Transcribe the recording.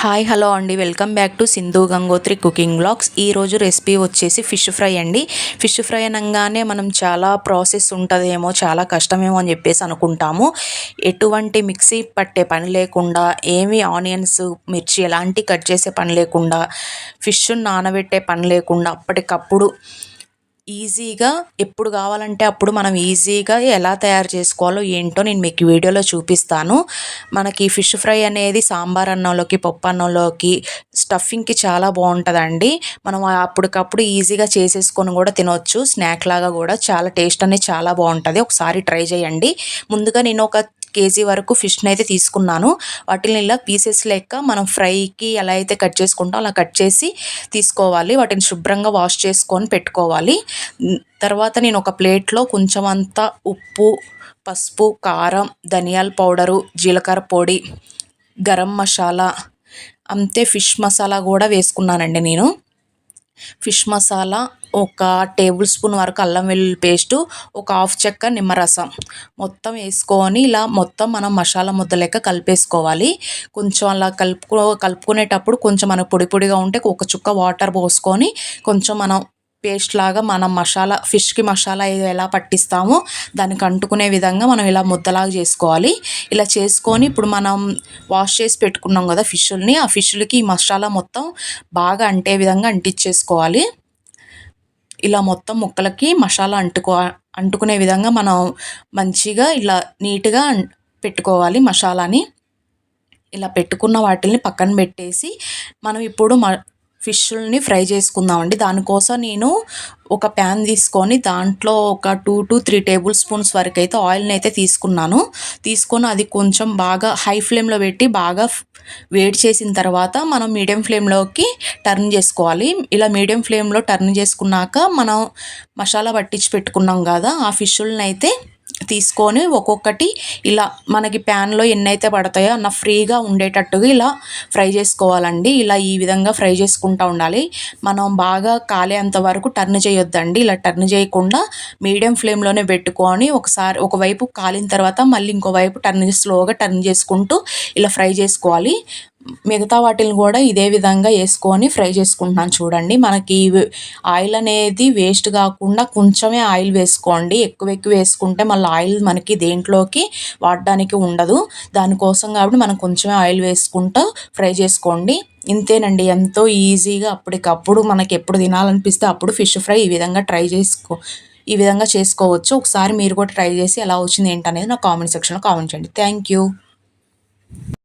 Hi hello అండి, welcome back to Sindhu Gangotri cooking blogs. ఈరోజు recipe వచ్చేసి ఫిష్ ఫ్రై అండి. ఫిష్ ఫ్రై అనగానే మనం చాలా ప్రాసెస్ ఉంటుందేమో, చాలా కష్టమేమో అని చెప్పేసి అనుకుంటాము. ఎటువంటి మిక్సీ పట్టే పని లేకుండా, ఏమి ఆనియన్స్ మిర్చి ఎలాంటి కట్ చేసే పని లేకుండా, ఫిష్ నానబెట్టే పని లేకుండా అప్పటికప్పుడు ఈజీగా ఎప్పుడు కావాలంటే అప్పుడు మనం ఈజీగా ఎలా తయారు చేసుకోవాలో ఏంటో నేను మీకు వీడియోలో చూపిస్తాను. మనకి ఫిష్ ఫ్రై అనేది సాంబార్ అన్నంలోకి, పప్పు అన్నంలోకి, స్టఫింగ్కి చాలా బాగుంటుందండి. మనం అప్పటికప్పుడు ఈజీగా చేసేసుకొని కూడా తినవచ్చు. స్నాక్ లాగా కూడా చాలా టేస్ట్ అనేది చాలా బాగుంటుంది. ఒకసారి ట్రై చేయండి. ముందుగా నేను ఒక కేజీ వరకు ఫిష్ని అయితే తీసుకున్నాను. వాటిని ఇలా పీసెస్ లెక్క మనం ఫ్రైకి ఎలా అయితే కట్ చేసుకుంటాం అలా కట్ చేసి తీసుకోవాలి. వాటిని శుభ్రంగా వాష్ చేసుకొని పెట్టుకోవాలి. తర్వాత నేను ఒక ప్లేట్లో కొంచెం అంతా ఉప్పు, పసుపు, కారం, ధనియాల పౌడరు, జీలకర్ర పొడి, గరం మసాలా, అంతే ఫిష్ మసాలా కూడా వేసుకున్నానండి. నేను ఫిష్ మసాలా, ఒక టేబుల్ స్పూన్ వరకు అల్లం వెల్లుల్లి పేస్టు, ఒక హాఫ్ చెక్క నిమ్మరసం మొత్తం వేసుకొని ఇలా మొత్తం మనం మసాలా ముద్ద లెక్క కలిపేసుకోవాలి. కొంచెం అలా కలుపుకునేటప్పుడు కొంచెం మనకు పొడి పొడిగా ఉంటే ఒక చుక్క వాటర్ పోసుకొని కొంచెం మనం పేస్ట్ లాగా మనం మసాలా ఫిష్కి మసాలా ఎలా పట్టిస్తామో దానికి అంటుకునే విధంగా మనం ఇలా ముద్దలాగా చేసుకోవాలి. ఇలా చేసుకొని ఇప్పుడు మనం వాష్ చేసి పెట్టుకున్నాం కదా ఫిష్ని, ఆ ఫిష్లకి ఈ మసాలా మొత్తం బాగా అంటే విధంగా అంటించేసుకోవాలి. ఇలా మొత్తం ముక్కలకి మసాలా అంటుకునే విధంగా మనం మంచిగా ఇలా నీట్గా పెట్టుకోవాలి మసాలాని. ఇలా పెట్టుకున్న వాటిని పక్కన పెట్టేసి మనం ఇప్పుడు ఫిష్ని ఫ్రై చేసుకుందామండి. దానికోసం నేను ఒక ప్యాన్ తీసుకొని దాంట్లో ఒక 2 to 3 టేబుల్ స్పూన్స్ వరకు అయితే ఆయిల్ని అయితే తీసుకొని అది కొంచెం బాగా హై ఫ్లేమ్లో పెట్టి బాగా వేడి చేసిన తర్వాత మనం మీడియం ఫ్లేమ్లోకి టర్న్ చేసుకోవాలి. ఇలా మీడియం ఫ్లేమ్లో టర్న్ చేసుకున్నాక మనం మసాలా పట్టించి పెట్టుకున్నాం కదా ఆ ఫిష్లని అయితే తీసుకొని ఒక్కొక్కటి ఇలా మనకి ప్యాన్లో ఎన్నైతే పడతాయో అన్న ఫ్రీగా ఉండేటట్టుగా ఇలా ఫ్రై చేసుకోవాలండి. ఇలా ఈ విధంగా ఫ్రై చేసుకుంటూ ఉండాలి. మనం బాగా కాలేంత వరకు టర్న్ చేయొద్దండి. ఇలా టర్న్ చేయకుండా మీడియం ఫ్లేమ్లోనే పెట్టుకొని ఒకవైపు కాలిన తర్వాత మళ్ళీ ఇంకోవైపు స్లోగా టర్న్ చేసుకుంటూ ఇలా ఫ్రై చేసుకోవాలి. మిగతా వాటిని కూడా ఇదే విధంగా వేసుకొని ఫ్రై చేసుకుంటున్నాను చూడండి. మనకి ఆయిల్ అనేది వేస్ట్ కాకుండా కొంచెమే ఆయిల్ వేసుకోండి. ఎక్కువ వేసుకుంటే మళ్ళీ ఆయిల్ మనకి దేంట్లోకి వాడడానికి ఉండదు. దానికోసం కాబట్టి మనం కొంచెమే ఆయిల్ వేసుకుంటూ ఫ్రై చేసుకోండి. ఇంతేనండి, ఎంతో ఈజీగా అప్పటికప్పుడు మనకి ఎప్పుడు తినాలనిపిస్తే అప్పుడు ఫిష్ ఫ్రై ఈ విధంగా చేసుకోవచ్చు. ఒకసారి మీరు కూడా ట్రై చేసి ఎలా వచ్చింది ఏంటనేది నా కామెంట్ సెక్షన్లో కామెంట్ చేయండి. Thank you.